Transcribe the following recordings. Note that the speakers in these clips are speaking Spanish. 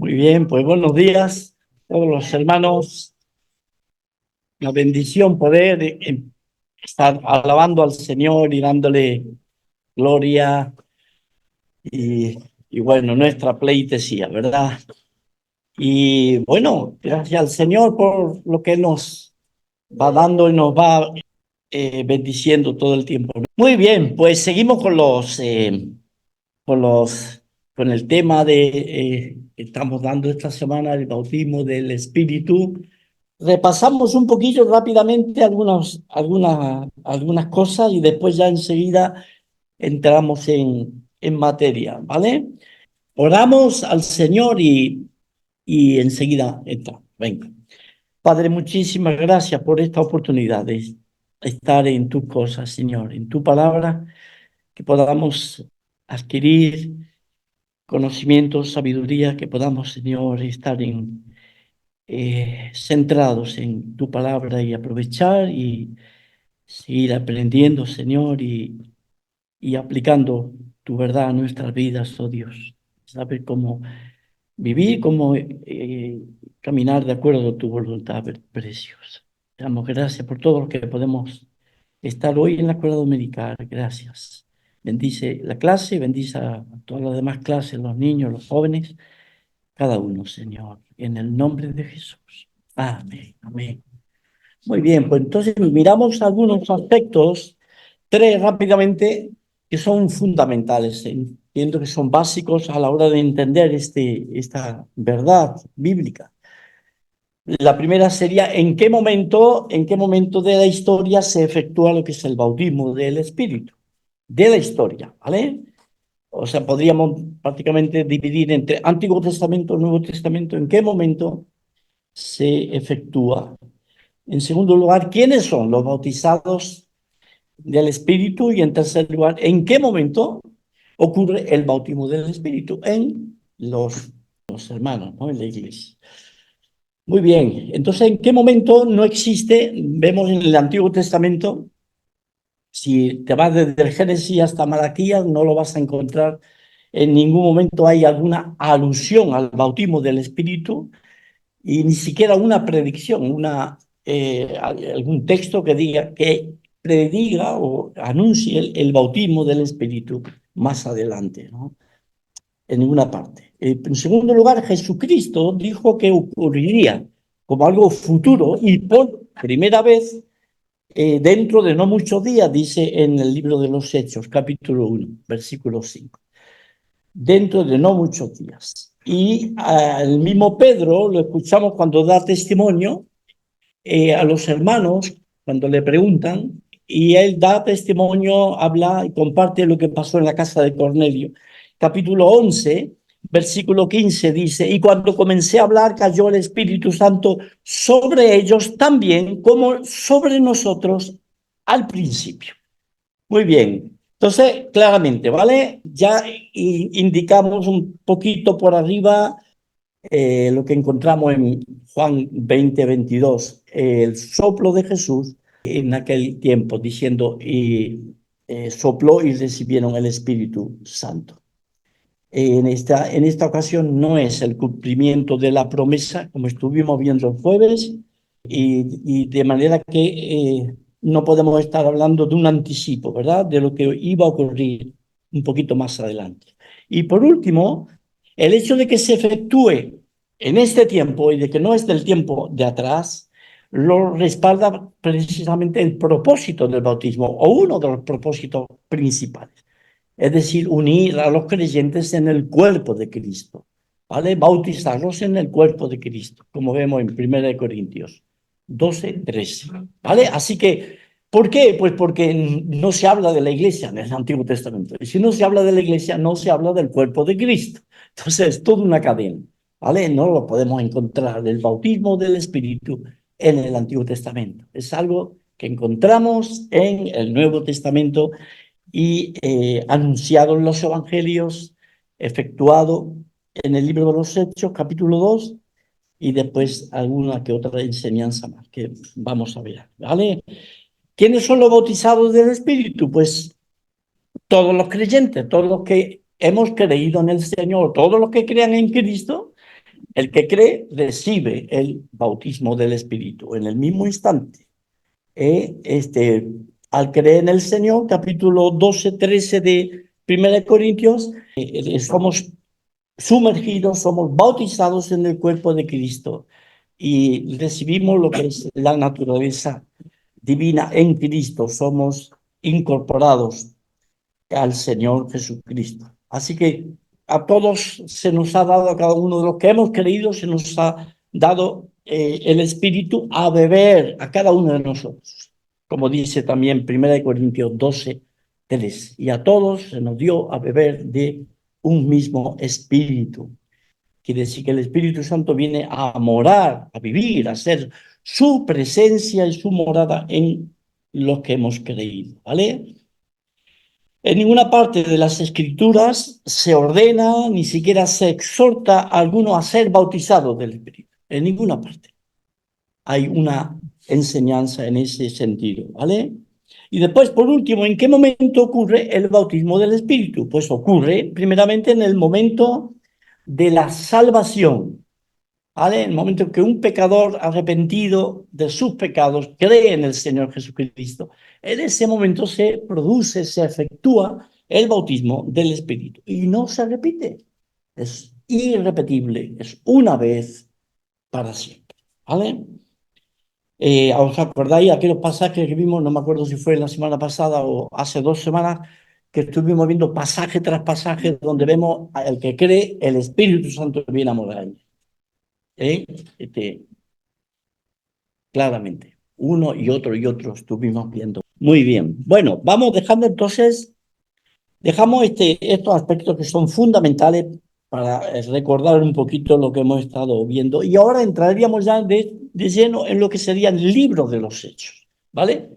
Muy bien, pues buenos días a todos los hermanos. La bendición poder estar alabando al Señor y dándole gloria y, y bueno, nuestra pleitesía, ¿verdad? Y bueno, gracias al Señor por lo que Él nos va dando y nos va bendiciendo todo el tiempo. Muy bien, pues seguimos con los, con el tema que estamos dando esta semana, el bautismo del Espíritu. Repasamos un poquillo rápidamente algunas cosas y después ya enseguida entramos en materia, ¿vale? Oramos al Señor y enseguida entramos. Venga. Padre, muchísimas gracias por esta oportunidad de estar en tus cosas, Señor, en tu palabra, que podamos adquirir conocimiento, sabiduría, que podamos, Señor, estar centrados en tu palabra y aprovechar y seguir aprendiendo, Señor, y aplicando tu verdad a nuestras vidas, oh Dios. Saber cómo vivir, cómo caminar de acuerdo a tu voluntad preciosa. Te damos gracias por todo lo que podemos estar hoy en la escuela dominical. Gracias. Bendice la clase, bendice a todas las demás clases, los niños, los jóvenes, cada uno, Señor, en el nombre de Jesús. Amén, amén. Muy bien, pues entonces miramos algunos aspectos, tres rápidamente, que son fundamentales. Entiendo que son básicos a la hora de entender esta verdad bíblica. La primera sería, en qué momento de la historia se efectúa lo que es el bautismo del Espíritu? De la historia, ¿vale? O sea, podríamos prácticamente dividir entre Antiguo Testamento y Nuevo Testamento, en qué momento se efectúa. En segundo lugar, ¿quiénes son los bautizados del Espíritu? Y en tercer lugar, ¿en qué momento ocurre el bautismo del Espíritu? En los hermanos, ¿no? En la iglesia. Muy bien, entonces, ¿en qué momento no existe? Vemos en el Antiguo Testamento, si te vas desde el Génesis hasta Malaquías, no lo vas a encontrar. En ningún momento hay alguna alusión al bautismo del Espíritu y ni siquiera una predicción, algún texto que diga, que prediga o anuncie el bautismo del Espíritu más adelante, ¿no? En ninguna parte. En segundo lugar, Jesucristo dijo que ocurriría como algo futuro y por primera vez dentro de no muchos días, dice en el libro de los Hechos, capítulo 1, versículo 5. Dentro de no muchos días. Y al mismo Pedro lo escuchamos cuando da testimonio a los hermanos, cuando le preguntan, y él da testimonio, habla y comparte lo que pasó en la casa de Cornelio. Capítulo 11, versículo 15 dice, y cuando comencé a hablar cayó el Espíritu Santo sobre ellos también como sobre nosotros al principio. Muy bien. Entonces, claramente, ¿vale? Ya indicamos un poquito por arriba lo que encontramos en Juan 20:22, el soplo de Jesús en aquel tiempo, diciendo, y sopló y recibieron el Espíritu Santo. En esta ocasión no es el cumplimiento de la promesa, como estuvimos viendo el jueves, y de manera que no podemos estar hablando de un anticipo, ¿verdad? De lo que iba a ocurrir un poquito más adelante. Y por último, el hecho de que se efectúe en este tiempo y de que no es del tiempo de atrás, lo respalda precisamente el propósito del bautismo o uno de los propósitos principales. Es decir, unir a los creyentes en el cuerpo de Cristo, ¿vale? Bautizarlos en el cuerpo de Cristo, como vemos en 1 Corintios 12:13, ¿vale? Así que, ¿por qué? Pues porque no se habla de la iglesia en el Antiguo Testamento. Y si no se habla de la iglesia, no se habla del cuerpo de Cristo. Entonces, es toda una cadena, ¿vale? No lo podemos encontrar el bautismo del Espíritu en el Antiguo Testamento. Es algo que encontramos en el Nuevo Testamento y anunciado en los evangelios, efectuado en el libro de los Hechos, capítulo 2, y después alguna que otra enseñanza más que vamos a ver, ¿vale? ¿Quiénes son los bautizados del Espíritu? Pues todos los creyentes, todos los que hemos creído en el Señor, todos los que crean en Cristo, El que cree recibe el bautismo del Espíritu en el mismo instante. Al creer en el Señor, capítulo 12, 13 de 1 Corintios, somos sumergidos, somos bautizados en el cuerpo de Cristo y recibimos lo que es la naturaleza divina en Cristo. Somos incorporados al Señor Jesucristo. Así que a todos se nos ha dado, a cada uno de los que hemos creído, se nos ha dado el Espíritu a beber a cada uno de nosotros. Como dice también 1 Corintios 12, 3. Y a todos se nos dio a beber de un mismo Espíritu. Quiere decir que el Espíritu Santo viene a morar, a vivir, a ser su presencia y su morada en los que hemos creído, ¿vale? En ninguna parte de las Escrituras se ordena, ni siquiera se exhorta a alguno a ser bautizado del Espíritu. En ninguna parte hay una enseñanza en ese sentido, ¿vale? Y después, por último, ¿en qué momento ocurre el bautismo del Espíritu? Pues ocurre primeramente en el momento de la salvación. ¿Vale? En el momento en que un pecador arrepentido de sus pecados cree en el Señor Jesucristo, en ese momento se produce, se efectúa el bautismo del Espíritu. Y no se repite. Es irrepetible. Es una vez para siempre. ¿Vale? ¿Os acordáis aquellos pasajes que vimos? No me acuerdo si fue la semana pasada o hace 2 semanas, que estuvimos viendo pasaje tras pasaje donde vemos al que cree, el Espíritu Santo viene a morar en él. ¿Eh? Este, Claramente. Uno y otro estuvimos viendo. Muy bien. Bueno, vamos dejando entonces, dejamos estos aspectos que son fundamentales para recordar un poquito lo que hemos estado viendo. Y ahora entraríamos ya de lleno en lo que sería el libro de los Hechos, ¿vale?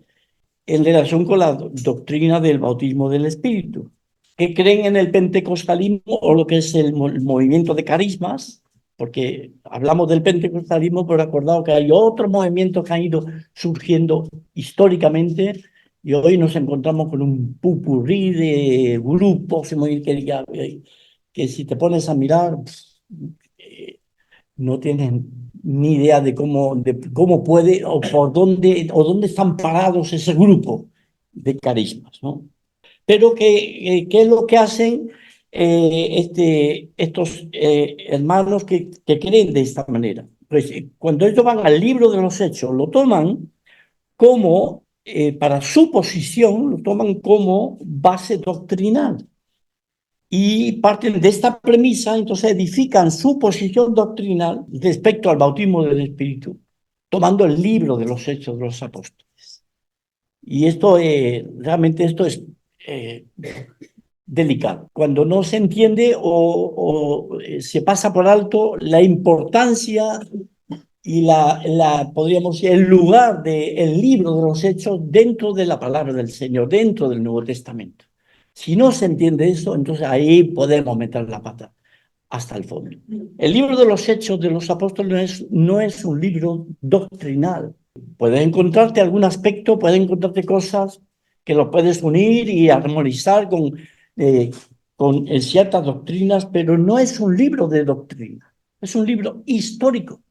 En relación con la doctrina del bautismo del Espíritu, que creen en el pentecostalismo o lo que es el movimiento de carismas, porque hablamos del pentecostalismo, pero acordado que hay otros movimientos que han ido surgiendo históricamente y hoy nos encontramos con un pupurrí de grupos que si te pones a mirar, no tienen ni idea de cómo puede o por dónde están parados ese grupo de carismas, ¿no? Pero ¿qué es lo que hacen estos hermanos que creen de esta manera? Pues cuando ellos van al libro de los Hechos, lo toman como, para su posición, lo toman como base doctrinal y parten de esta premisa, entonces edifican su posición doctrinal respecto al bautismo del Espíritu, tomando el libro de los Hechos de los Apóstoles. Y realmente esto es delicado. Cuando no se entiende o se pasa por alto la importancia y podríamos decir, el lugar del libro de los Hechos dentro de la palabra del Señor, dentro del Nuevo Testamento. Si no se entiende eso, entonces ahí podemos meter la pata hasta el fondo. El libro de los Hechos de los Apóstoles no es un libro doctrinal. Puedes encontrarte algún aspecto, puedes encontrarte cosas que lo puedes unir y armonizar con ciertas doctrinas, pero no es un libro de doctrina, es un libro histórico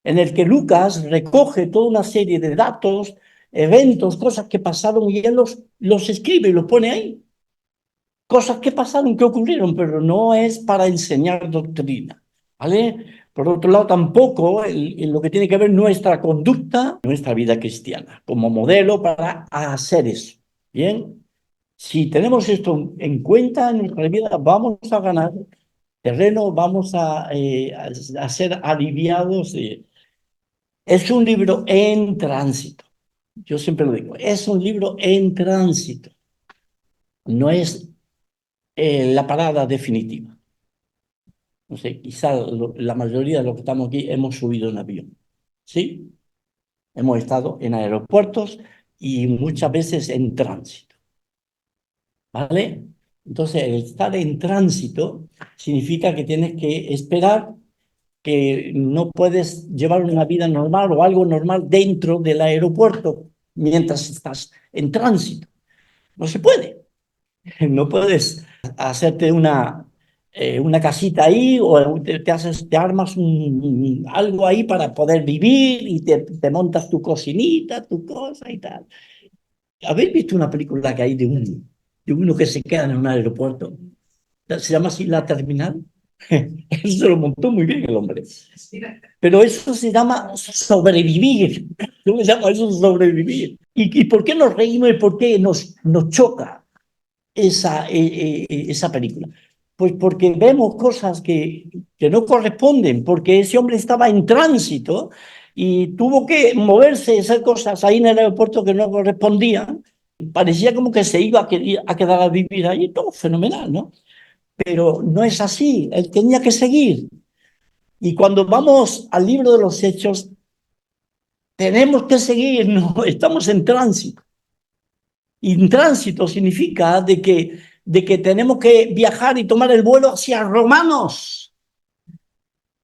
en el que Lucas recoge toda una serie de datos, eventos, cosas que pasaron y él los escribe y los pone ahí. Cosas que pasaron, que ocurrieron, pero no es para enseñar doctrina, ¿vale? Por otro lado, tampoco en lo que tiene que ver nuestra conducta, nuestra vida cristiana, como modelo para hacer eso, ¿bien? Si tenemos esto en cuenta en nuestra vida, vamos a ganar terreno, vamos a ser aliviados. Es un libro en tránsito. Yo siempre lo digo, es un libro en tránsito. No es la parada definitiva. No sé, quizá la mayoría de los que estamos aquí hemos subido en avión. ¿Sí? Hemos estado en aeropuertos y muchas veces en tránsito. ¿Vale? Entonces, el estar en tránsito significa que tienes que esperar, que no puedes llevar una vida normal o algo normal dentro del aeropuerto mientras estás en tránsito. No se puede. No puedes hacerte una casita ahí o te armas algo ahí para poder vivir y te montas tu cocinita, tu cosa y tal. ¿Habéis visto una película que hay de uno que se queda en un aeropuerto? Se llama así La Terminal. Eso se lo montó muy bien el hombre. Pero eso se llama sobrevivir. Yo me llamo eso sobrevivir. ¿Y por qué nos reímos y por qué nos choca esa película? Pues porque vemos cosas que no corresponden, porque ese hombre estaba en tránsito y tuvo que moverse y hacer cosas ahí en el aeropuerto que no correspondían. Parecía como que se iba a quedar a vivir ahí, todo fenomenal, ¿no? Pero no es así, él tenía que seguir. Y cuando vamos al libro de los Hechos, tenemos que seguir, no, estamos en tránsito. Y en tránsito significa de que tenemos que viajar y tomar el vuelo hacia Romanos.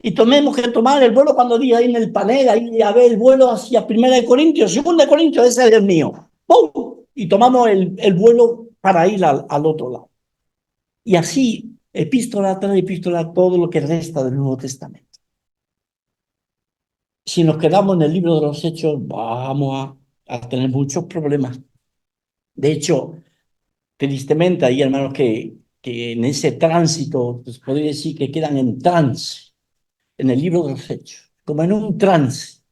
Y tenemos que tomar el vuelo cuando diga ahí en el panel, ahí a ver el vuelo hacia Primera de Corintios, Segunda de Corintios, ese es el mío. ¡Pum! Y tomamos el vuelo para ir al otro lado. Y así, epístola tras epístola, todo lo que resta del Nuevo Testamento. Si nos quedamos en el libro de los Hechos, vamos a tener muchos problemas. De hecho, tristemente hay hermanos que en ese tránsito, pues podría decir que quedan en trance, en el libro de los Hechos, como en un trance,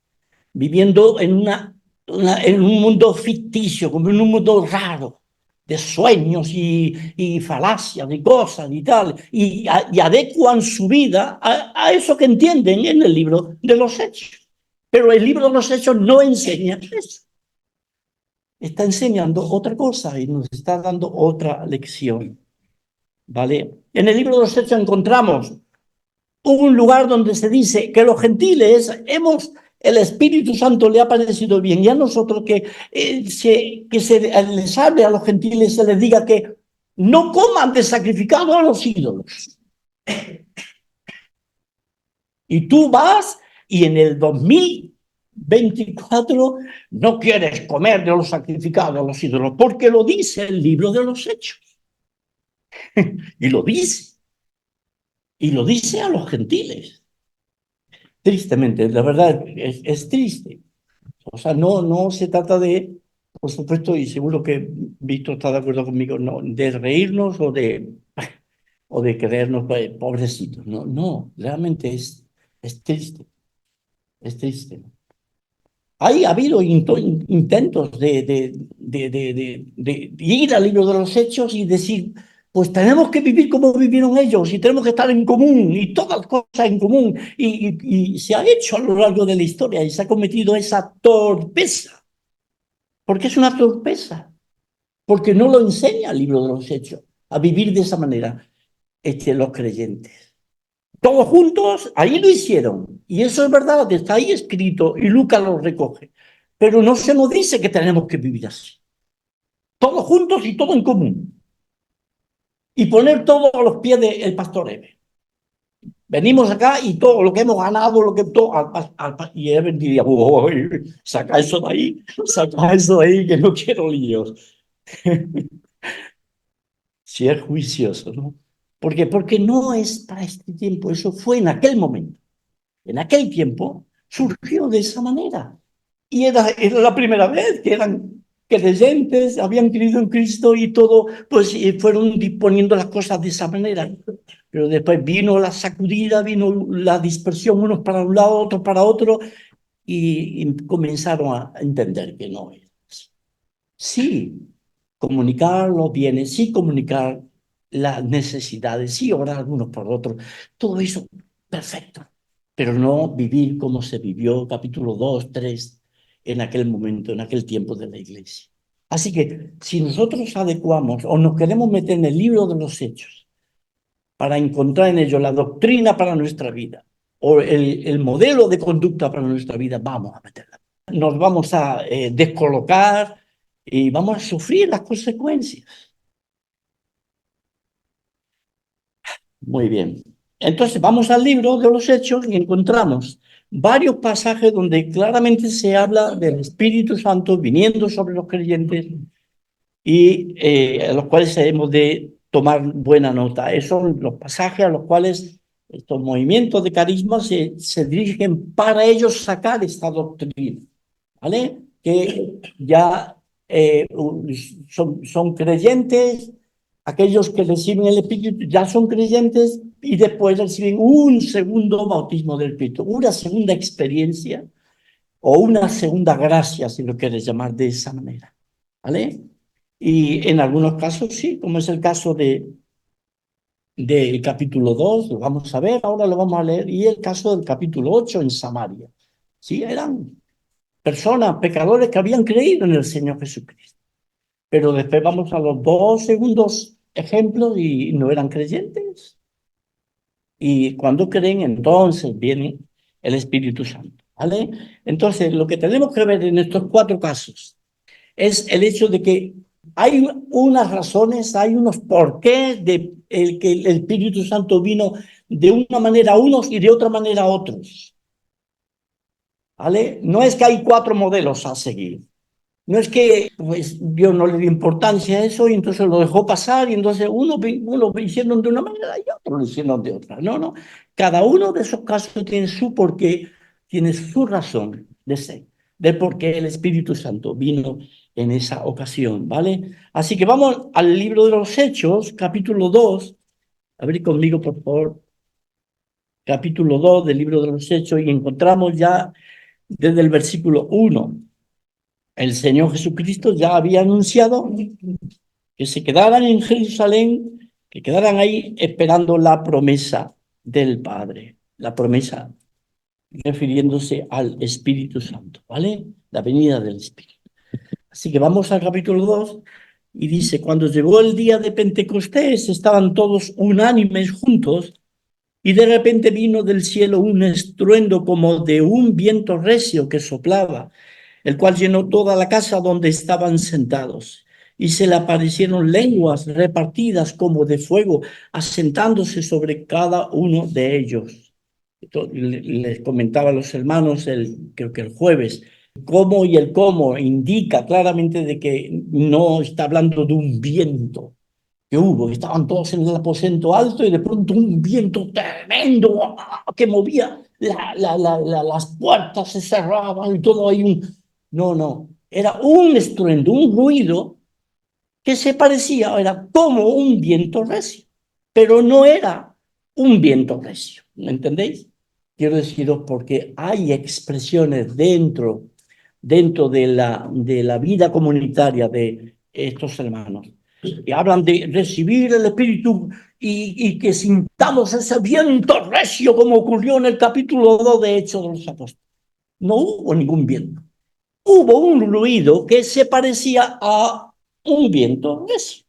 viviendo en un mundo ficticio, como en un mundo raro, de sueños y falacias y cosas y tal, y adecuan su vida a eso que entienden en el libro de los Hechos. Pero el libro de los Hechos no enseña eso. Está enseñando otra cosa y nos está dando otra lección, ¿vale? En el libro de los Hechos encontramos un lugar donde se dice que los gentiles el Espíritu Santo le ha parecido bien y a nosotros que se les hable a los gentiles, se les diga que no coman de sacrificado a los ídolos. Y tú vas y en el 2024 no quieres comer de los sacrificados a los ídolos, porque lo dice el libro de los Hechos. Y lo dice. Y lo dice a los gentiles. Tristemente, la verdad es triste. O sea, no se trata de, por supuesto, y seguro que Víctor está de acuerdo conmigo, no, de reírnos o de creernos pobrecitos. No, no, realmente es triste, es triste. Ha habido intentos de ir al libro de los Hechos y decir, pues tenemos que vivir como vivieron ellos y tenemos que estar en común y todas las cosas en común. Y se ha hecho a lo largo de la historia y se ha cometido esa torpeza. ¿Por qué es una torpeza? Porque no lo enseña el libro de los Hechos a vivir de esa manera los creyentes. Todos juntos, ahí lo hicieron. Y eso es verdad, está ahí escrito y Lucas lo recoge. Pero no se nos dice que tenemos que vivir así. Todos juntos y todo en común. Y poner todo a los pies del pastor Eber. Venimos acá y todo lo que hemos ganado, lo que todo, y Eber diría, saca eso de ahí, que no quiero líos. Si es juicioso, ¿no? ¿Por qué? Porque no es para este tiempo, eso fue en aquel momento. En aquel tiempo surgió de esa manera. Y era la primera vez que eran creyentes, habían creído en Cristo y todo, pues fueron disponiendo las cosas de esa manera. Pero después vino la sacudida, vino la dispersión, unos para un lado, otros para otro, y comenzaron a entender que no era así. Sí, comunicar los bienes, sí comunicar las necesidades, sí orar unos por otros, todo eso, perfecto, pero no vivir como se vivió capítulo 2, 3 en aquel momento, en aquel tiempo de la iglesia. Así que si nosotros adecuamos o nos queremos meter en el libro de los Hechos para encontrar en ello la doctrina para nuestra vida o el modelo de conducta para nuestra vida, vamos a meterla. Nos vamos a descolocar y vamos a sufrir las consecuencias. Muy bien. Entonces vamos al libro de los Hechos y encontramos varios pasajes donde claramente se habla del Espíritu Santo viniendo sobre los creyentes y a los cuales hemos de tomar buena nota. Esos son los pasajes a los cuales estos movimientos de carisma se dirigen para ellos sacar esta doctrina, ¿vale? Que ya son creyentes, aquellos que reciben el Espíritu ya son creyentes y después reciben un segundo bautismo del Espíritu, una segunda experiencia o una segunda gracia, si lo quieres llamar de esa manera, ¿vale? Y en algunos casos sí, como es el caso del capítulo 2, lo vamos a ver, ahora lo vamos a leer, y el caso del capítulo 8 en Samaria. Sí, eran personas, pecadores que habían creído en el Señor Jesucristo. Pero después vamos a los dos segundos ejemplos y no eran creyentes. Y cuando creen, entonces viene el Espíritu Santo, ¿vale? Entonces, lo que tenemos que ver en estos cuatro casos es el hecho de que hay unas razones, hay unos porqués de el que el Espíritu Santo vino de una manera a unos y de otra manera a otros, ¿vale? No es que hay cuatro modelos a seguir. No es que pues, Dios no le dio importancia a eso y entonces lo dejó pasar y entonces uno lo hicieron de una manera y otro lo hicieron de otra. No, no. Cada uno de esos casos tiene su porqué, tiene su razón de ser, de por qué el Espíritu Santo vino en esa ocasión, ¿vale? Así que vamos al libro de los Hechos, capítulo 2. Abrid conmigo, por favor, capítulo 2 del libro de los Hechos y encontramos ya desde el versículo 1. El Señor Jesucristo ya había anunciado que se quedaran en Jerusalén, que quedaran ahí esperando la promesa del Padre, la promesa refiriéndose al Espíritu Santo, ¿vale? La venida del Espíritu. Así que vamos al capítulo 2 y dice, cuando llegó el día de Pentecostés, estaban todos unánimes juntos y de repente vino del cielo un estruendo como de un viento recio que soplaba, el cual llenó toda la casa donde estaban sentados. Y se le aparecieron lenguas repartidas como de fuego, asentándose sobre cada uno de ellos. Les comentaba a los hermanos, creo que el jueves, cómo y el cómo indica claramente de que no está hablando de un viento que hubo, estaban todos en el aposento alto y de pronto un viento tremendo que movía las puertas, se cerraban y todo ahí No, no, era un estruendo, un ruido que se parecía, era como un viento recio, pero no era un viento recio, ¿me entendéis? Quiero deciros porque hay expresiones dentro de la vida comunitaria de estos hermanos y hablan de recibir el Espíritu y que sintamos ese viento recio como ocurrió en el capítulo 2 de Hechos de los Apóstoles. No hubo ningún viento. Hubo un ruido que se parecía a un viento recio.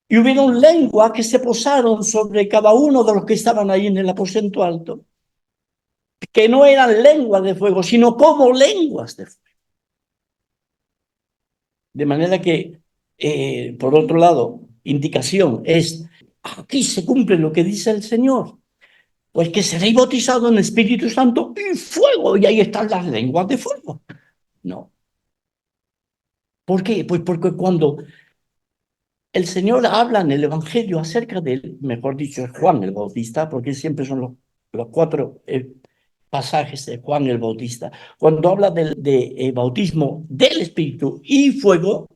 Y hubieron lenguas que se posaron sobre cada uno de los que estaban ahí en el aposento alto, que no eran lenguas de fuego, sino como lenguas de fuego. De manera que, por otro lado, indicación es, aquí se cumple lo que dice el Señor, pues que seréis bautizados en Espíritu Santo y fuego, y ahí están las lenguas de fuego. No. ¿Por qué? Pues porque cuando el Señor habla en el Evangelio acerca de él, mejor dicho, es Juan el Bautista, porque siempre son los cuatro pasajes de Juan el Bautista. Cuando habla de bautismo del Espíritu y fuego,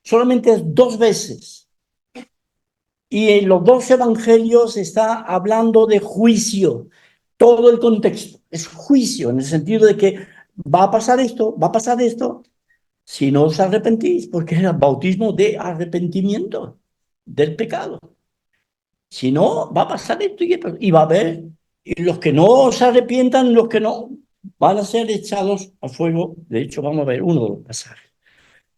solamente es dos veces. Y en los dos evangelios está hablando de juicio. Todo el contexto es juicio, en el sentido de que va a pasar esto, va a pasar esto, si no os arrepentís, porque es el bautismo de arrepentimiento del pecado. Si no, va a pasar esto y va a haber, y los que no se arrepientan, los que no, van a ser echados a fuego. De hecho, vamos a ver uno de los pasajes.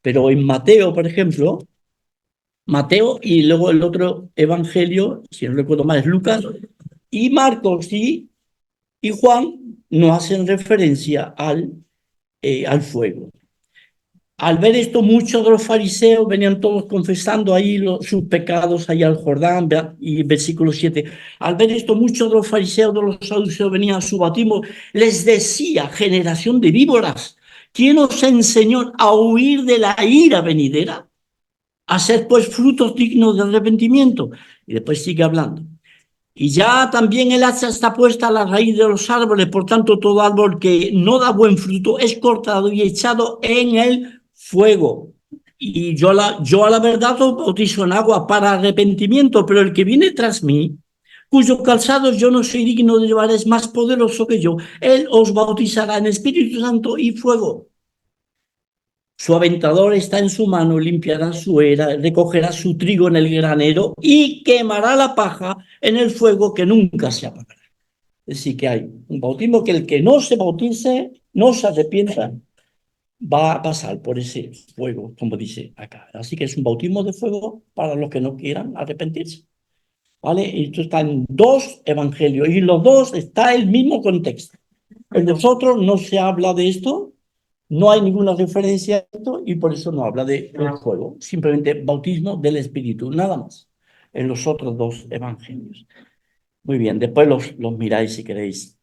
Pero en Mateo, por ejemplo, Mateo y luego el otro evangelio, si no recuerdo mal, es Lucas, y Marcos y Juan no hacen referencia al fuego. Al ver esto, muchos de los fariseos venían todos confesando ahí sus pecados ahí al Jordán, y versículo 7. Al ver esto, muchos de los fariseos, de los saduceos venían a su bautismo, les decía, generación de víboras, ¿quién os enseñó a huir de la ira venidera? hacer pues frutos dignos de arrepentimiento. Y después sigue hablando. Y ya también el hacha está puesta a la raíz de los árboles, por tanto todo árbol que no da buen fruto es cortado y echado en el fuego. Y yo a la verdad os bautizo en agua para arrepentimiento, pero el que viene tras mí, cuyo calzado yo no soy digno de llevar, es más poderoso que yo. Él os bautizará en Espíritu Santo y fuego. Su aventador está en su mano, limpiará su era, recogerá su trigo en el granero y quemará la paja en el fuego que nunca se apagará. Es decir, que hay un bautismo que el que no se bautice, no se arrepienta, va a pasar por ese fuego, como dice acá. Así que es un bautismo de fuego para los que no quieran arrepentirse. ¿Vale? Esto está en dos evangelios y los dos está el mismo contexto. En nosotros no se habla de esto, no hay ninguna referencia a esto y por eso no habla de el fuego, simplemente bautismo del Espíritu, nada más, en los otros dos evangelios. Muy bien, después los miráis si queréis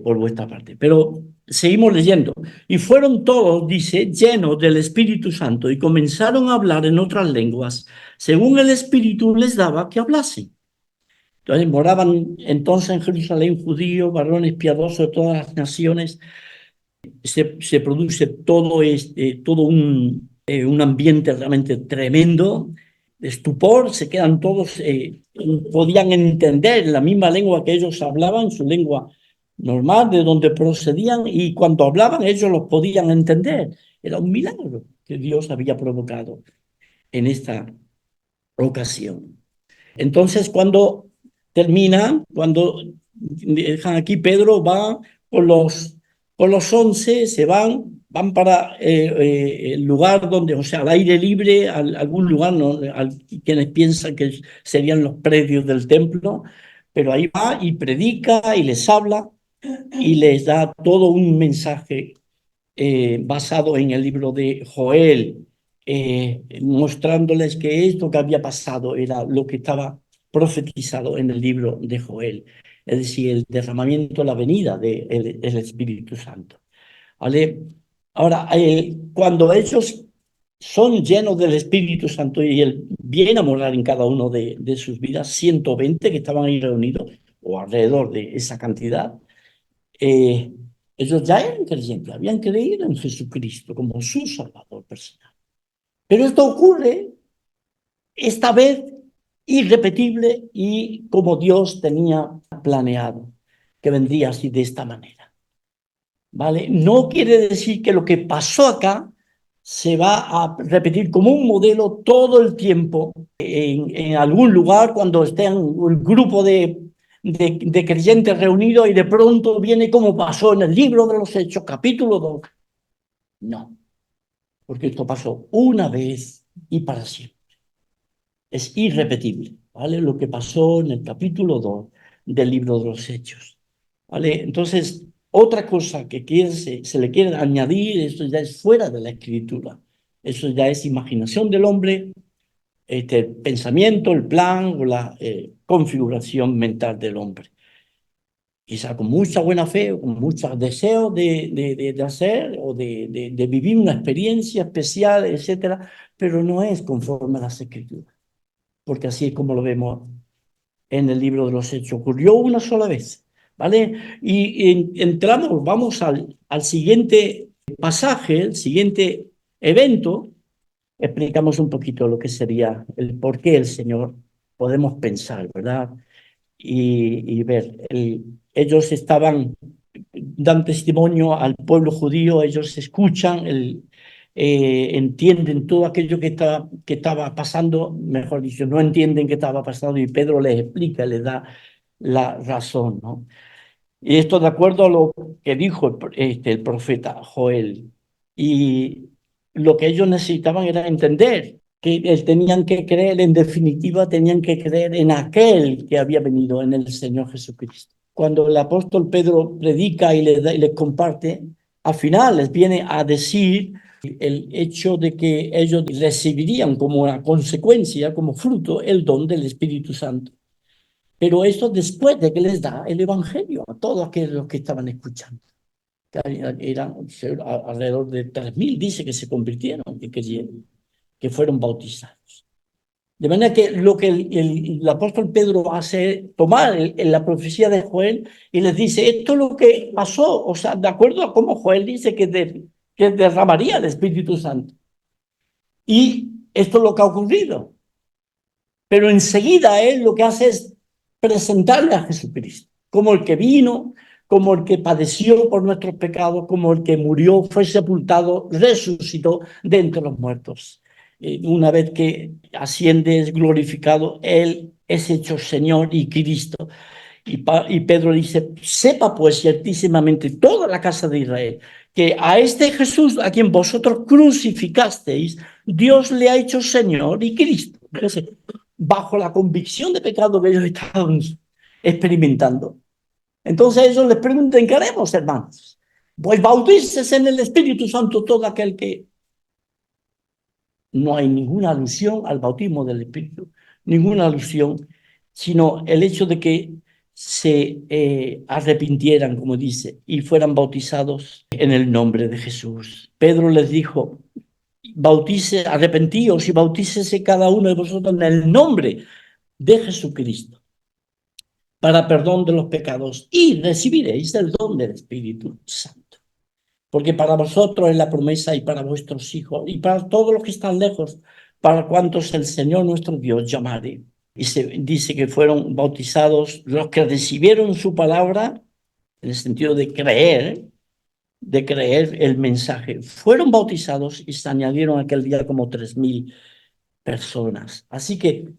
por vuestra parte. Pero seguimos leyendo. Y fueron todos, dice, llenos del Espíritu Santo y comenzaron a hablar en otras lenguas, según el Espíritu les daba que hablasen. Entonces moraban entonces en Jerusalén judíos, varones piadosos de todas las naciones. Se produce todo un ambiente realmente tremendo, de estupor, se quedan todos, podían entender la misma lengua que ellos hablaban, su lengua normal, de donde procedían, y cuando hablaban ellos los podían entender. Era un milagro que Dios había provocado en esta ocasión. Entonces, cuando dejan aquí, Pedro va con los 11, van para el lugar donde, o sea, al aire libre, algún lugar, ¿no? Quienes piensan que serían los predios del templo, pero ahí va y predica y les habla y les da todo un mensaje basado en el libro de Joel, mostrándoles que esto que había pasado era lo que estaba profetizado en el libro de Joel, es decir, el derramamiento, la venida del Espíritu Santo. ¿Vale? Ahora, cuando ellos son llenos del Espíritu Santo y Él viene a morar en cada uno de sus vidas, 120 que estaban ahí reunidos, o alrededor de esa cantidad, eh, ellos ya eran creyentes, habían creído en Jesucristo como su Salvador personal. Pero esto ocurre esta vez irrepetible y como Dios tenía planeado, que vendría así de esta manera. ¿Vale? No quiere decir que lo que pasó acá se va a repetir como un modelo todo el tiempo en algún lugar cuando estén un grupo de creyentes reunidos y de pronto viene como pasó en el libro de los Hechos, capítulo 2. No, porque esto pasó una vez y para siempre. Es irrepetible, ¿vale? Lo que pasó en el capítulo 2 del libro de los Hechos, ¿vale? Entonces, otra cosa que se le quiere añadir, esto ya es fuera de la escritura, eso ya es imaginación del hombre, pensamiento, el plan o la configuración mental del hombre. Quizá con mucha buena fe o con mucho deseo de hacer o de vivir una experiencia especial, etcétera, pero no es conforme a las escrituras, porque así es como lo vemos en el libro de los Hechos. Ocurrió una sola vez, ¿vale? Y entramos, vamos al siguiente pasaje, el siguiente evento, explicamos un poquito lo que sería el por qué el Señor, podemos pensar, ¿verdad? Y ver, ellos dan testimonio al pueblo judío, ellos escuchan, entienden todo aquello que estaba pasando, mejor dicho, no entienden qué estaba pasando y Pedro les explica, les da la razón, ¿no? Y esto de acuerdo a lo que dijo el profeta Joel. Y lo que ellos necesitaban era entender que tenían que creer, en definitiva, tenían que creer en aquel que había venido, en el Señor Jesucristo. Cuando el apóstol Pedro predica y les comparte, al final les viene a decir el hecho de que ellos recibirían como una consecuencia, como fruto, el don del Espíritu Santo. Pero eso después de que les da el Evangelio a todos aquellos que estaban escuchando. Eran alrededor de 3.000, dice que se convirtieron, que que fueron bautizados. De manera que lo que el apóstol Pedro hace es tomar la profecía de Joel y les dice, esto es lo que pasó, o sea, de acuerdo a cómo Joel dice que derramaría el Espíritu Santo. Y esto es lo que ha ocurrido. Pero enseguida él lo que hace es presentarle a Jesucristo como el que vino, como el que padeció por nuestros pecados, como el que murió, fue sepultado, resucitó de entre los muertos. Una vez que asciende, es glorificado, él es hecho Señor y Cristo. Y Pedro dice, sepa pues ciertísimamente toda la casa de Israel, que a este Jesús a quien vosotros crucificasteis, Dios le ha hecho Señor y Cristo. Entonces, bajo la convicción de pecado que ellos estaban experimentando. Entonces ellos les preguntan, ¿qué haremos, hermanos? Pues bautícese en el Espíritu Santo todo aquel que... No hay ninguna alusión al bautismo del Espíritu, ninguna alusión, sino el hecho de que se arrepintieran, como dice, y fueran bautizados en el nombre de Jesús. Pedro les dijo, arrepentíos y bautícese cada uno de vosotros en el nombre de Jesucristo para perdón de los pecados y recibiréis el don del Espíritu Santo. Porque para vosotros es la promesa y para vuestros hijos y para todos los que están lejos, para cuantos el Señor nuestro Dios llamare. Y se dice que fueron bautizados los que recibieron su palabra, en el sentido de creer el mensaje. Fueron bautizados y se añadieron aquel día como 3.000 personas. Así que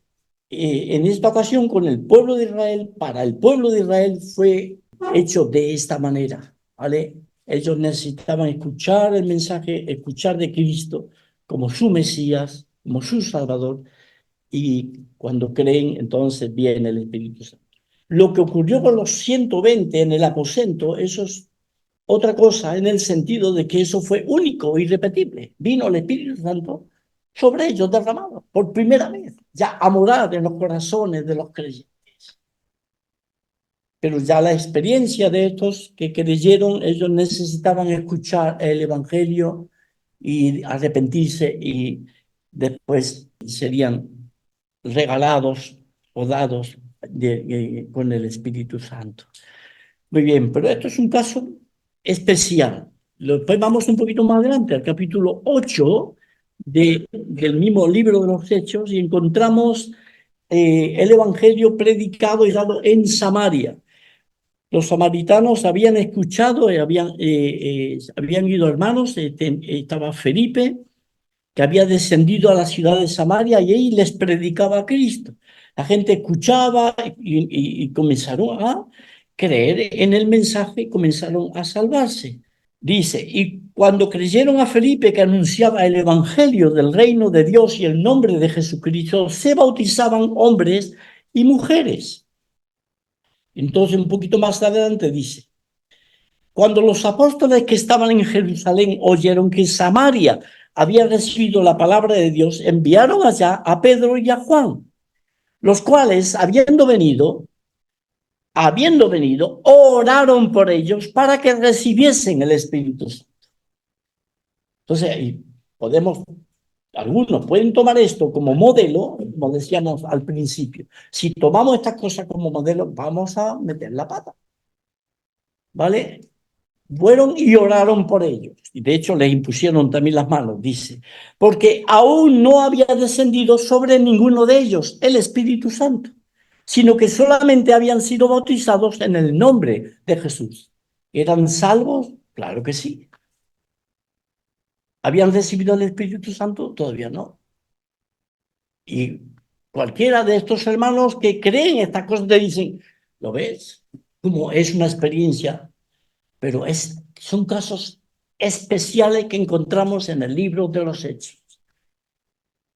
en esta ocasión con el pueblo de Israel, para el pueblo de Israel fue hecho de esta manera, ¿vale? Ellos necesitaban escuchar el mensaje, escuchar de Cristo como su Mesías, como su Salvador, y cuando creen, entonces viene el Espíritu Santo. Lo que ocurrió con los 120 en el aposento, eso es otra cosa en el sentido de que eso fue único, irrepetible. Vino el Espíritu Santo sobre ellos derramado por primera vez, ya a morar en los corazones de los creyentes. Pero ya la experiencia de estos que creyeron, ellos necesitaban escuchar el Evangelio y arrepentirse y después serían regalados o dados con el Espíritu Santo. Muy bien, pero esto es un caso especial. Después vamos un poquito más adelante, al capítulo 8 del mismo libro de los Hechos, y encontramos el Evangelio predicado y dado en Samaria. Los samaritanos habían escuchado, habían ido hermanos, estaba Felipe, que había descendido a la ciudad de Samaria y ahí les predicaba a Cristo. La gente escuchaba y comenzaron a creer en el mensaje y comenzaron a salvarse. Dice, y cuando creyeron a Felipe que anunciaba el evangelio del reino de Dios y el nombre de Jesucristo, se bautizaban hombres y mujeres. Entonces, un poquito más adelante dice, cuando los apóstoles que estaban en Jerusalén oyeron que Samaria había recibido la palabra de Dios, enviaron allá a Pedro y a Juan, los cuales, habiendo venido, oraron por ellos para que recibiesen el Espíritu Santo. Entonces, algunos pueden tomar esto como modelo, como decíamos al principio. Si tomamos estas cosas como modelo, vamos a meter la pata, ¿vale? Fueron y oraron por ellos. Y de hecho les impusieron también las manos, dice, porque aún no había descendido sobre ninguno de ellos el Espíritu Santo, sino que solamente habían sido bautizados en el nombre de Jesús. ¿Eran salvos? Claro que sí. ¿Habían recibido el Espíritu Santo? Todavía no. Y cualquiera de estos hermanos que creen estas cosas te dicen, ¿lo ves? Como es una experiencia, pero son casos especiales que encontramos en el libro de los Hechos.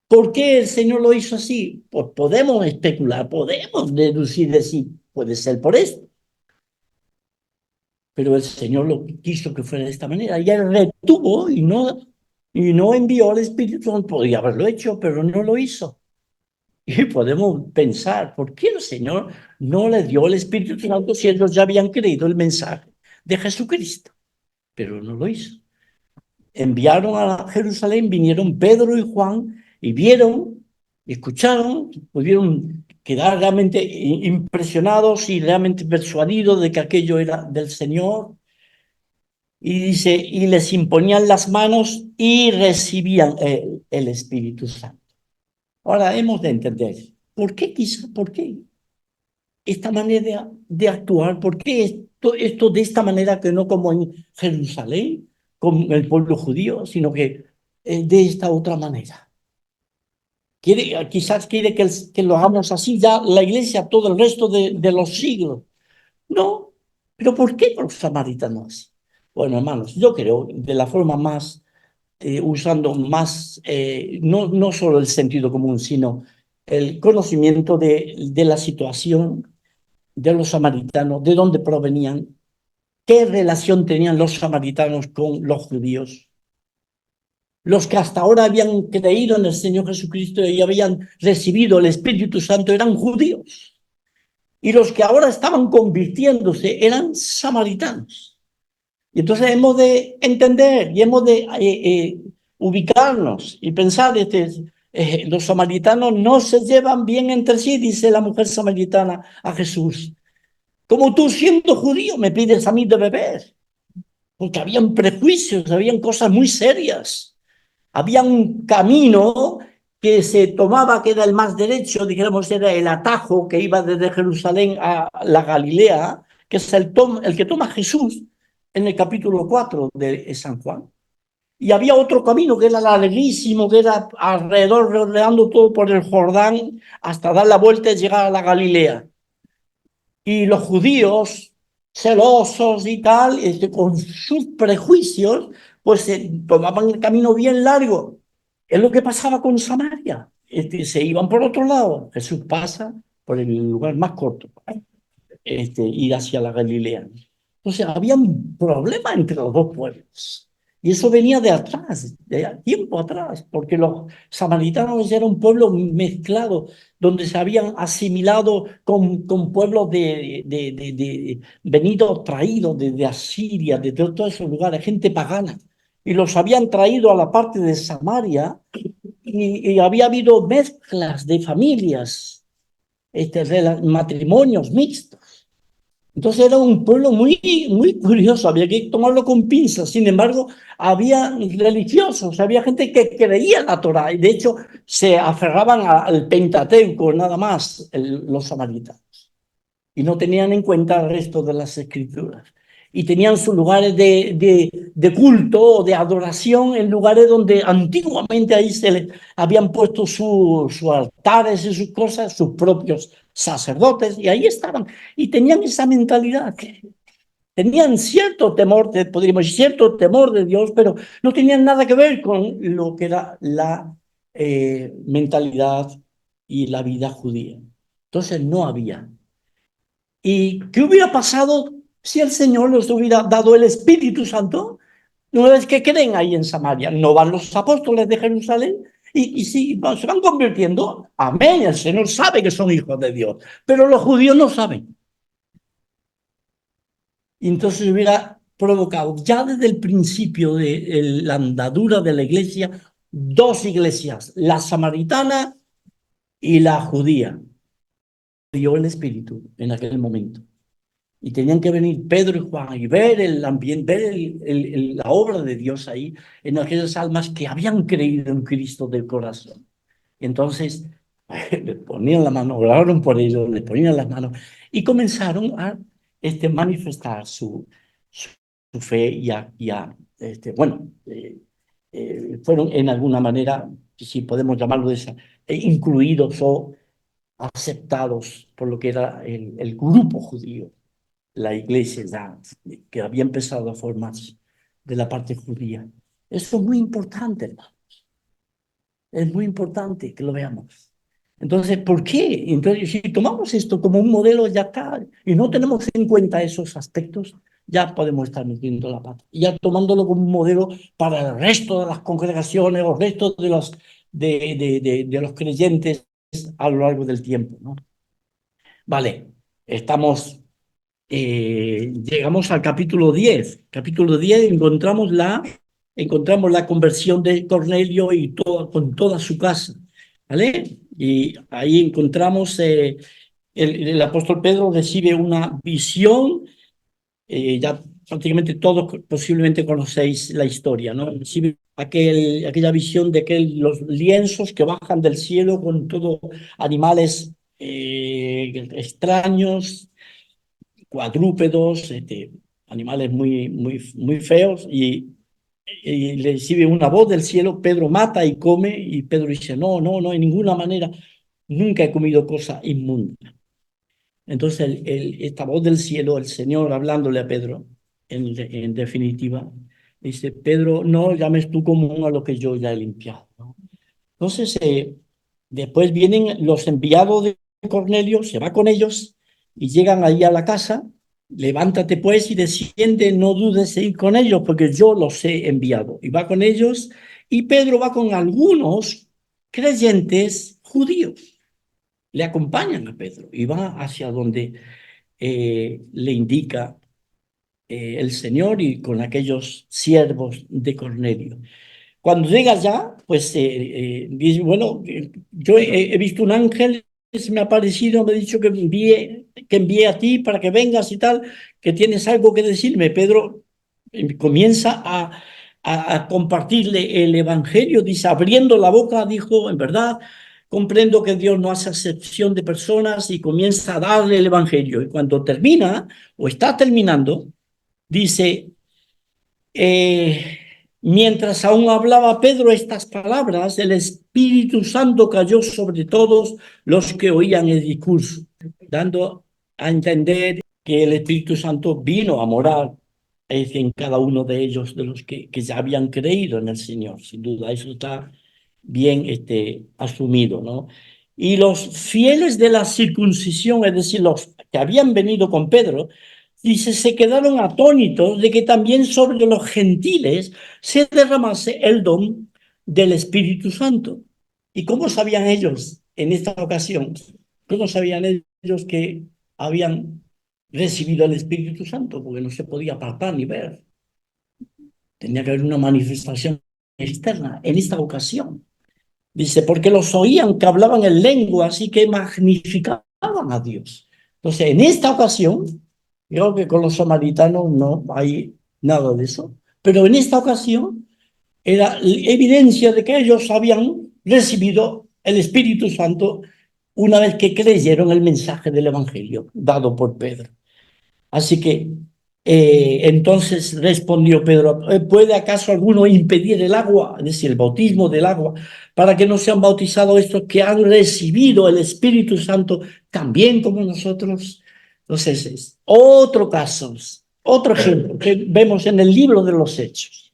¿Por qué el Señor lo hizo así? Pues podemos especular, podemos deducir, decir, puede ser por esto. Pero el Señor lo quiso que fuera de esta manera. Y él retuvo y no envió al Espíritu Santo. Podía haberlo hecho, pero no lo hizo. Y podemos pensar, ¿por qué el Señor no le dio el Espíritu Santo si ellos ya habían creído el mensaje de Jesucristo? Pero no lo hizo. Enviaron a Jerusalén, vinieron Pedro y Juan y vieron, y escucharon, pudieron quedar realmente impresionados y realmente persuadidos de que aquello era del Señor. Y dice, y les imponían las manos y recibían el Espíritu Santo. Ahora hemos de entender, ¿por qué quizá, por qué esta manera de actuar? ¿Por qué esto de esta manera que no como en Jerusalén, con el pueblo judío, sino que de esta otra manera? Quizás quiere que lo hagamos así ya la iglesia todo el resto de los siglos. No, pero ¿por qué los samaritanos? Bueno, hermanos, yo creo de la forma más, usando más, no solo el sentido común, sino el conocimiento de la situación de los samaritanos, de dónde provenían, qué relación tenían los samaritanos con los judíos. Los que hasta ahora habían creído en el Señor Jesucristo y habían recibido el Espíritu Santo eran judíos. Y los que ahora estaban convirtiéndose eran samaritanos. Y entonces hemos de entender y hemos de ubicarnos y pensar, los samaritanos no se llevan bien entre sí, dice la mujer samaritana a Jesús. Como tú siendo judío me pides a mí de beber. Porque habían prejuicios, habían cosas muy serias. Había un camino que se tomaba, que era el más derecho, dijéramos, era el atajo que iba desde Jerusalén a la Galilea, que es el que toma Jesús en el capítulo 4 de San Juan. Y había otro camino que era larguísimo, que era alrededor, rodeando todo por el Jordán, hasta dar la vuelta y llegar a la Galilea. Y los judíos, celosos y tal, con sus prejuicios, pues tomaban el camino bien largo. Es lo que pasaba con Samaria. Se iban por otro lado. Jesús pasa por el lugar más corto, ir hacia la Galilea. Entonces había un problema entre los dos pueblos. Y eso venía de atrás, de tiempo atrás, porque los samaritanos eran un pueblo mezclado, donde se habían asimilado con pueblos venidos, traídos desde Asiria, de todos esos lugares, gente pagana. Y los habían traído a la parte de Samaria y había habido mezclas de familias, matrimonios mixtos. Entonces era un pueblo muy curioso, había que tomarlo con pinzas. Sin embargo, había religiosos, había gente que creía en la Torá y de hecho se aferraban al Pentateuco nada más, los samaritanos, y no tenían en cuenta el resto de las escrituras. Y tenían sus lugares de culto o de adoración en lugares donde antiguamente ahí se les habían puesto sus altares y sus cosas, sus propios sacerdotes, y ahí estaban. Y tenían esa mentalidad. Tenían cierto temor, podríamos decir, cierto temor de Dios, pero no tenían nada que ver con lo que era la mentalidad y la vida judía. Entonces no había. ¿Y qué hubiera pasado si el Señor les hubiera dado el Espíritu Santo? Una vez que creen ahí en Samaria, no van los apóstoles de Jerusalén y sí, se van convirtiendo. Amén, el Señor sabe que son hijos de Dios, pero los judíos no saben. Y entonces hubiera provocado ya desde el principio de la andadura de la iglesia, dos iglesias, la samaritana y la judía. Dio el Espíritu en aquel momento. Y tenían que venir Pedro y Juan y ver el ambiente, ver la obra de Dios ahí en aquellas almas que habían creído en Cristo del corazón. Y entonces le ponían la mano, oraron por ellos, le ponían las manos y comenzaron a manifestar su fe bueno, fueron en alguna manera, si podemos llamarlo de esa, incluidos o aceptados por lo que era el grupo judío, la iglesia ya, que había empezado a formarse de la parte judía. Eso es muy importante, hermano. Es muy importante que lo veamos. Entonces, ¿por qué? Entonces, si tomamos esto como un modelo, ya está, y no tenemos en cuenta esos aspectos, ya podemos estar metiendo la pata. Y ya tomándolo como un modelo para el resto de las congregaciones o el resto de los creyentes a lo largo del tiempo, ¿no? Vale, llegamos al capítulo 10. Capítulo 10 encontramos la encontramos la conversión de Cornelio y con toda su casa, ¿vale? Y ahí encontramos, el apóstol Pedro recibe una visión, ya prácticamente todos posiblemente conocéis la historia, ¿no? Recibe aquella visión de los lienzos que bajan del cielo con todos animales extraños, cuadrúpedos, animales muy feos, y le recibe una voz del cielo. Pedro mata y come, y Pedro dice, no, no, no, en ninguna manera, nunca he comido cosa inmunda. Entonces esta voz del cielo, el Señor hablándole a Pedro, en definitiva, dice, Pedro, no llames tú común a lo que yo ya he limpiado, ¿no? Entonces, después vienen los enviados de Cornelio, se va con ellos y llegan ahí a la casa. Levántate pues y desciende, no dudes en ir con ellos, porque yo los he enviado. Y va con ellos, y Pedro va con algunos creyentes judíos. Le acompañan a Pedro y va hacia donde le indica el Señor, y con aquellos siervos de Cornelio. Cuando llega allá, pues dice, bueno, yo he visto un ángel, se me ha aparecido, me ha dicho que envíe a ti para que vengas y tal, que tienes algo que decirme. Pedro comienza a compartirle el evangelio, dice, abriendo la boca, dijo, en verdad, comprendo que Dios no hace excepción de personas, y comienza a darle el evangelio. Y cuando termina, o está terminando, dice, eh, mientras aún hablaba Pedro estas palabras, el Espíritu Santo cayó sobre todos los que oían el discurso, dando a entender que el Espíritu Santo vino a morar en cada uno de ellos, de los que ya habían creído en el Señor. Sin duda, eso está bien asumido, ¿no? Y los fieles de la circuncisión, es decir, los que habían venido con Pedro, dice, se quedaron atónitos de que también sobre los gentiles se derramase el don del Espíritu Santo. ¿Y cómo sabían ellos en esta ocasión? ¿Cómo sabían ellos que habían recibido el Espíritu Santo? Porque no se podía apartar ni ver. Tenía que haber una manifestación externa en esta ocasión. Dice, porque los oían que hablaban en lengua, así que magnificaban a Dios. Entonces, en esta ocasión, creo que con los samaritanos no hay nada de eso, pero en esta ocasión era evidencia de que ellos habían recibido el Espíritu Santo una vez que creyeron el mensaje del Evangelio dado por Pedro. Así que entonces respondió Pedro, ¿puede acaso alguno impedir el agua, es decir, el bautismo del agua, para que no sean bautizados estos que han recibido el Espíritu Santo también como nosotros? Entonces, es otro caso, otro ejemplo que vemos en el libro de los Hechos.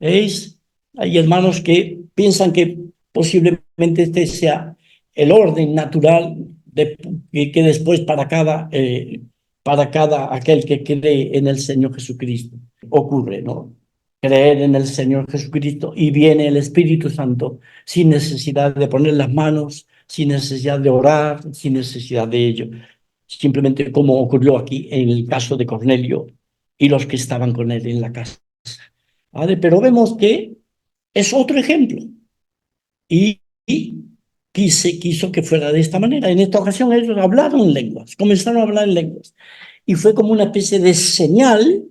¿Veis? Hay hermanos que piensan que posiblemente este sea el orden natural que después para cada aquel que cree en el Señor Jesucristo ocurre, ¿no? Creer en el Señor Jesucristo y viene el Espíritu Santo sin necesidad de poner las manos, sin necesidad de orar, sin necesidad de ello. Simplemente como ocurrió aquí en el caso de Cornelio y los que estaban con él en la casa. ¿Vale? Pero vemos que es otro ejemplo, y quiso que fuera de esta manera. En esta ocasión ellos hablaron en lenguas, comenzaron a hablar en lenguas, y fue como una especie de señal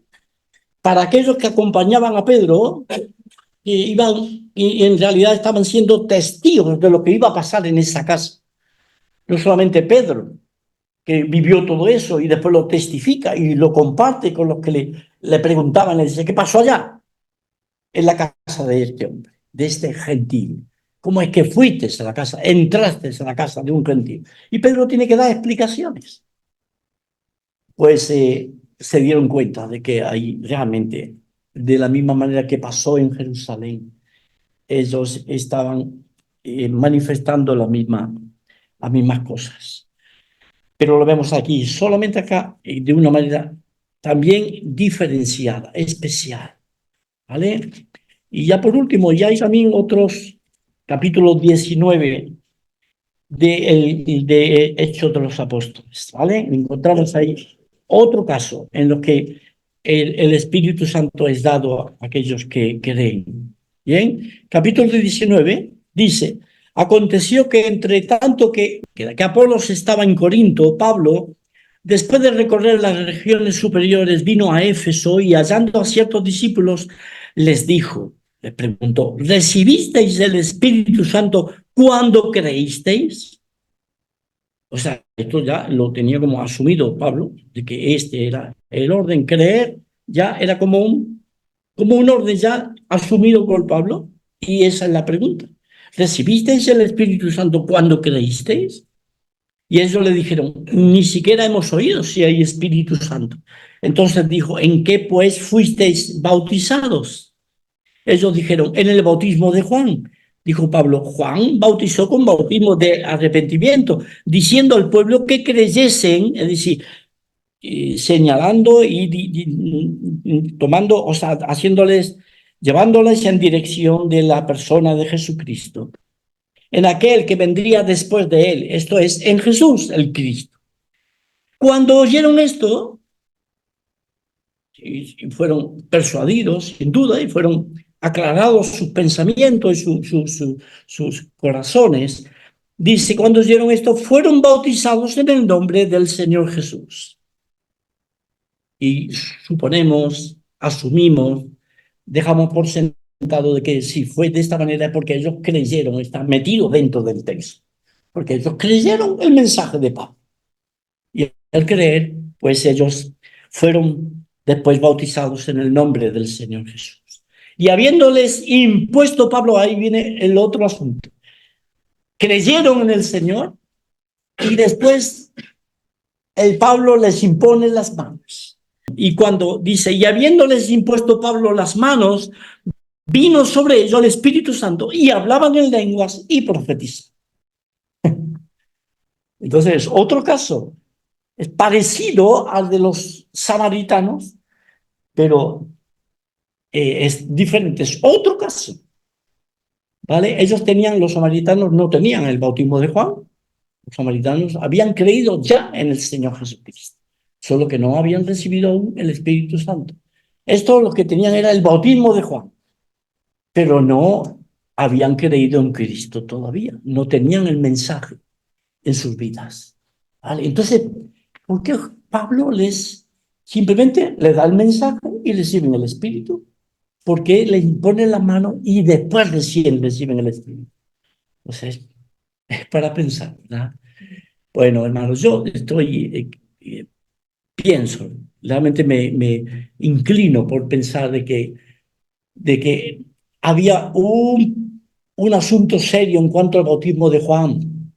para aquellos que acompañaban a Pedro, que iban y en realidad estaban siendo testigos de lo que iba a pasar en esa casa. No solamente Pedro, que vivió todo eso y después lo testifica y lo comparte con los que le preguntaban, le dice, ¿qué pasó allá en la casa de este hombre, de este gentil? ¿Cómo es que fuiste a la casa, entraste a la casa de un gentil? Y Pedro tiene que dar explicaciones. Pues se dieron cuenta de que ahí realmente, de la misma manera que pasó en Jerusalén, ellos estaban manifestando las mismas cosas. Pero lo vemos aquí, solamente acá, de una manera también diferenciada, especial, ¿vale? Y ya por último, ya hay también otros, capítulo 19 de Hechos de los Apóstoles, ¿vale? Encontramos ahí otro caso en lo que el Espíritu Santo es dado a aquellos que creen. Bien, capítulo 19 dice, aconteció que entre tanto que Apolos estaba en Corinto, Pablo, después de recorrer las regiones superiores, vino a Éfeso y hallando a ciertos discípulos, les preguntó, ¿recibisteis el Espíritu Santo cuando creísteis? O sea, esto ya lo tenía como asumido Pablo, de que este era el orden, creer ya era como un orden ya asumido por Pablo. Y esa es la pregunta. ¿Recibisteis el Espíritu Santo cuando creísteis? Y ellos le dijeron, ni siquiera hemos oído si hay Espíritu Santo. Entonces dijo, ¿en qué pues fuisteis bautizados? Ellos dijeron, en el bautismo de Juan. Dijo Pablo, Juan bautizó con bautismo de arrepentimiento, diciendo al pueblo que creyesen, es decir, señalando y tomando, o sea, haciéndoles, llevándoles en dirección de la persona de Jesucristo, en aquel que vendría después de él, esto es, en Jesús el Cristo. Cuando oyeron esto, y fueron persuadidos, sin duda, y fueron aclarados sus pensamientos y sus corazones. Dice, cuando oyeron esto, fueron bautizados en el nombre del Señor Jesús. Y suponemos, asumimos, dejamos por sentado de que si fue de esta manera es porque ellos creyeron, están metidos dentro del texto, porque ellos creyeron el mensaje de Pablo. Y al creer, pues ellos fueron después bautizados en el nombre del Señor Jesús. Y habiéndoles impuesto Pablo, ahí viene el otro asunto. Creyeron en el Señor y después el Pablo les impone las manos. Y cuando dice, y habiéndoles impuesto Pablo las manos, vino sobre ellos el Espíritu Santo y hablaban en lenguas y profetizaban. Entonces, otro caso es parecido al de los samaritanos, pero es diferente, es otro caso, ¿vale? Los samaritanos no tenían el bautismo de Juan, los samaritanos habían creído ya en el Señor Jesucristo, solo que no habían recibido aún el Espíritu Santo. Esto lo que tenían era el bautismo de Juan, pero no habían creído en Cristo todavía, no tenían el mensaje en sus vidas, ¿vale? Entonces, ¿por qué Pablo simplemente les da el mensaje y reciben el Espíritu? Porque le imponen la mano y después reciben el Espíritu. O sea, es para pensar, ¿verdad? Bueno, hermanos, yo pienso, realmente me inclino por pensar de que había un asunto serio en cuanto al bautismo de Juan.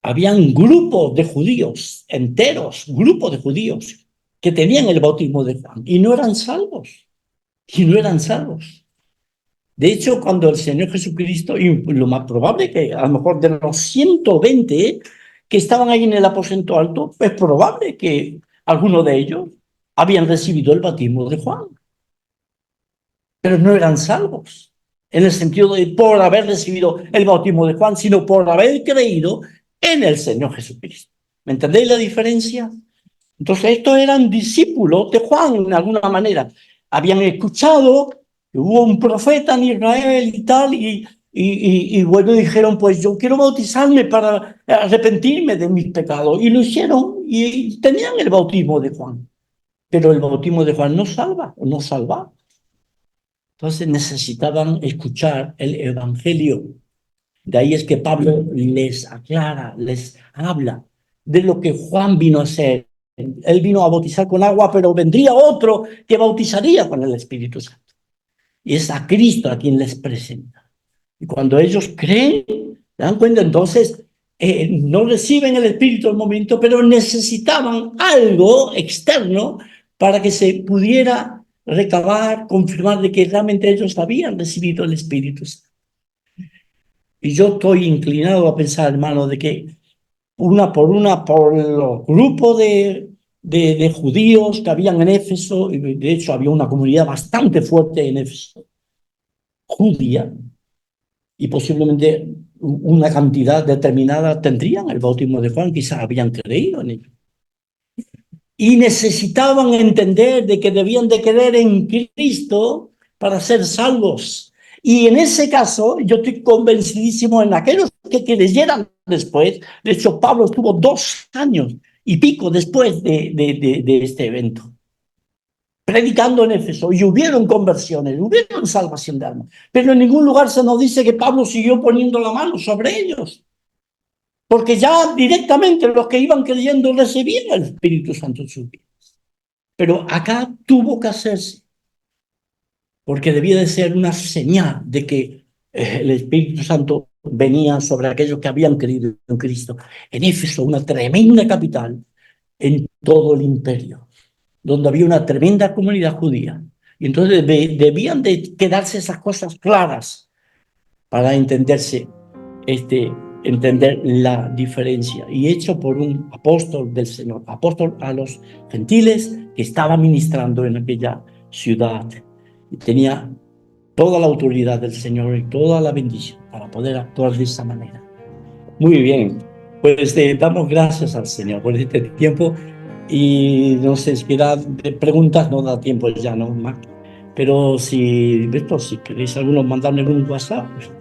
Habían grupos de judíos, enteros, grupos de judíos, que tenían el bautismo de Juan y no eran salvos, y no eran salvos. De hecho, cuando el Señor Jesucristo, y lo más probable que a lo mejor de los 120 que estaban ahí en el aposento alto, es probable que algunos de ellos habían recibido el bautismo de Juan, pero no eran salvos, en el sentido de por haber recibido el bautismo de Juan, sino por haber creído en el Señor Jesucristo. ¿Me entendéis la diferencia? Entonces, estos eran discípulos de Juan, en alguna manera. Habían escuchado que hubo un profeta en Israel y tal, y bueno, dijeron, pues yo quiero bautizarme para arrepentirme de mis pecados. Y lo hicieron y tenían el bautismo de Juan. Pero el bautismo de Juan no salva, no salva. Entonces necesitaban escuchar el Evangelio. De ahí es que Pablo les aclara, les habla de lo que Juan vino a hacer. Él vino a bautizar con agua, pero vendría otro que bautizaría con el Espíritu Santo. Y es a Cristo a quien les presenta. Y cuando ellos creen, se dan cuenta, entonces no reciben el Espíritu al momento, pero necesitaban algo externo para que se pudiera recabar, confirmar de que realmente ellos habían recibido el Espíritu Santo. Y yo estoy inclinado a pensar, hermano, de que por los grupos de judíos que habían en Éfeso, y de hecho había una comunidad bastante fuerte en Éfeso, judía, y posiblemente una cantidad determinada tendrían el bautismo de Juan, quizás habían creído en ello. y necesitaban entender de que debían de creer en Cristo para ser salvos. Y en ese caso, yo estoy convencidísimo en aquellos que creyeran después. De hecho, Pablo estuvo 2 años y pico después de este evento, predicando en Éfeso, y hubieron conversiones, hubieron salvación de almas. Pero en ningún lugar se nos dice que Pablo siguió poniendo la mano sobre ellos, porque ya directamente los que iban creyendo recibían el Espíritu Santo en sus vidas. Pero acá tuvo que hacerse, porque debía de ser una señal de que el Espíritu Santo venía sobre aquellos que habían creído en Cristo. En Éfeso, una tremenda capital en todo el imperio, donde había una tremenda comunidad judía. Y entonces debían de quedarse esas cosas claras para entender la diferencia. Y hecho por un apóstol del Señor, apóstol a los gentiles que estaba ministrando en aquella ciudad. Y tenía toda la autoridad del Señor y toda la bendición para poder actuar de esa manera. Muy bien, pues damos gracias al Señor por este tiempo y no sé si queda de preguntas, no da tiempo ya, ¿no, Mark? Pero si queréis algunos mandarme un WhatsApp, pues